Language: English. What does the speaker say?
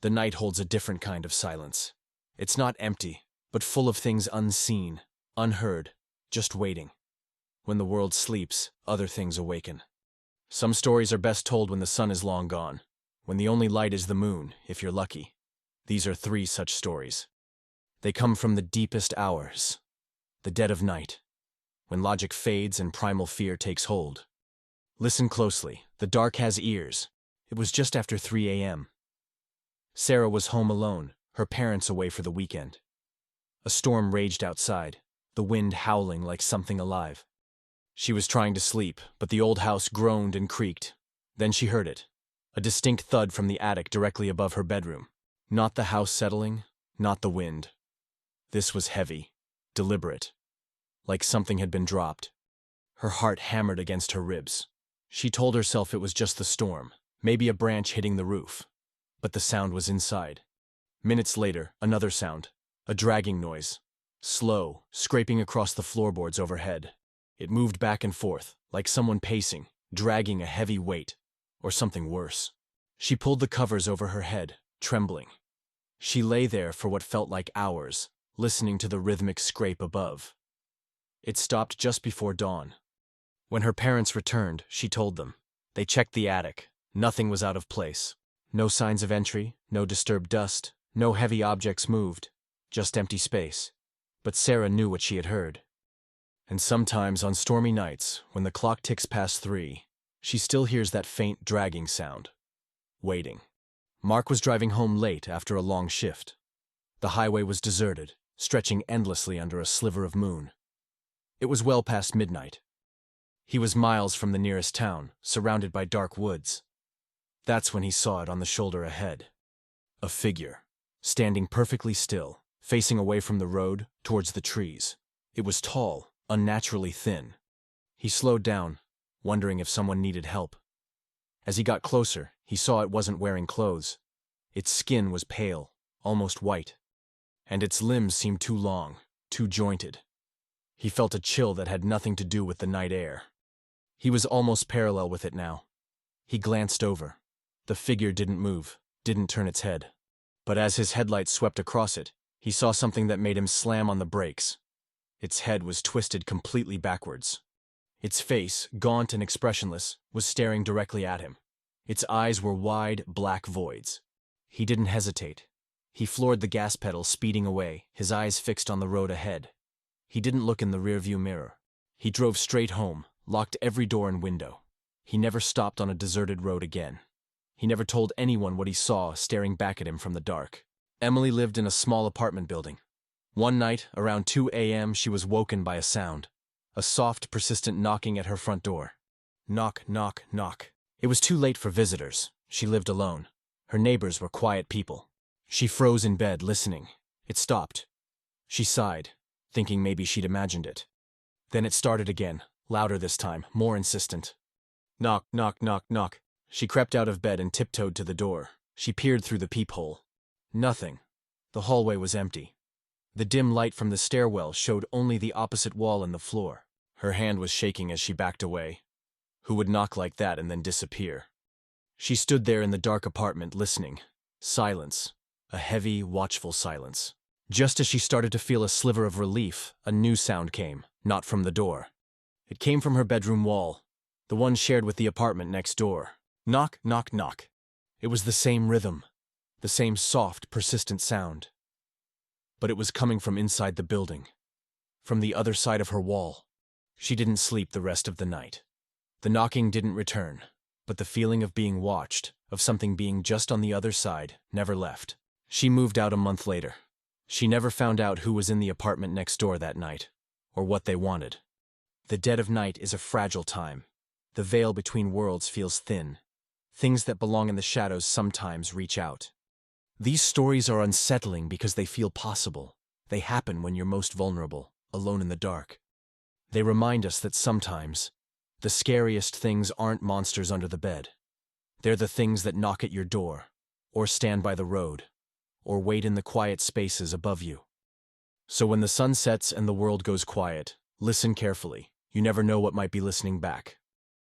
The night holds a different kind of silence. It's not empty, but full of things unseen, unheard, just waiting. When the world sleeps, other things awaken. Some stories are best told when the sun is long gone, when the only light is the moon, if you're lucky. These are 3 such stories. They come from the deepest hours, the dead of night, when logic fades and primal fear takes hold. Listen closely. The dark has ears. It was just after 3 a.m. Sarah was home alone, her parents away for the weekend. A storm raged outside, the wind howling like something alive. She was trying to sleep, but the old house groaned and creaked. Then she heard it. A distinct thud from the attic directly above her bedroom. Not the house settling, not the wind. This was heavy, deliberate, like something had been dropped. Her heart hammered against her ribs. She told herself it was just the storm, maybe a branch hitting the roof. But the sound was inside. Minutes later, another sound, a dragging noise, slow, scraping across the floorboards overhead. It moved back and forth, like someone pacing, dragging a heavy weight, or something worse. She pulled the covers over her head, trembling. She lay there for what felt like hours, listening to the rhythmic scrape above. It stopped just before dawn. When her parents returned, she told them. They checked the attic. Nothing was out of place. No signs of entry, no disturbed dust, no heavy objects moved, just empty space. But Sarah knew what she had heard. And sometimes on stormy nights, when the clock ticks past 3, she still hears that faint dragging sound. Waiting. Mark was driving home late after a long shift. The highway was deserted, stretching endlessly under a sliver of moon. It was well past midnight. He was miles from the nearest town, surrounded by dark woods. That's when he saw it on the shoulder ahead. A figure, standing perfectly still, facing away from the road, towards the trees. It was tall, unnaturally thin. He slowed down, wondering if someone needed help. As he got closer, he saw it wasn't wearing clothes. Its skin was pale, almost white, and its limbs seemed too long, too jointed. He felt a chill that had nothing to do with the night air. He was almost parallel with it now. He glanced over. The figure didn't move, didn't turn its head. But as his headlights swept across it, he saw something that made him slam on the brakes. Its head was twisted completely backwards. Its face, gaunt and expressionless, was staring directly at him. Its eyes were wide, black voids. He didn't hesitate. He floored the gas pedal, speeding away, his eyes fixed on the road ahead. He didn't look in the rearview mirror. He drove straight home, locked every door and window. He never stopped on a deserted road again. He never told anyone what he saw staring back at him from the dark. Emily lived in a small apartment building. One night, around 2 a.m., she was woken by a sound. A soft, persistent knocking at her front door. Knock, knock, knock. It was too late for visitors. She lived alone. Her neighbors were quiet people. She froze in bed, listening. It stopped. She sighed, thinking maybe she'd imagined it. Then it started again, louder this time, more insistent. Knock, knock, knock, knock. She crept out of bed and tiptoed to the door. She peered through the peephole. Nothing. The hallway was empty. The dim light from the stairwell showed only the opposite wall and the floor. Her hand was shaking as she backed away. Who would knock like that and then disappear? She stood there in the dark apartment, listening. Silence. A heavy, watchful silence. Just as she started to feel a sliver of relief, a new sound came, not from the door. It came from her bedroom wall, the one shared with the apartment next door. Knock, knock, knock. It was the same rhythm, the same soft, persistent sound. But it was coming from inside the building, from the other side of her wall. She didn't sleep the rest of the night. The knocking didn't return, but the feeling of being watched, of something being just on the other side, never left. She moved out a month later. She never found out who was in the apartment next door that night, or what they wanted. The dead of night is a fragile time. The veil between worlds feels thin. Things that belong in the shadows sometimes reach out. These stories are unsettling because they feel possible. They happen when you're most vulnerable, alone in the dark. They remind us that sometimes, the scariest things aren't monsters under the bed. They're the things that knock at your door, or stand by the road, or wait in the quiet spaces above you. So when the sun sets and the world goes quiet, listen carefully. You never know what might be listening back.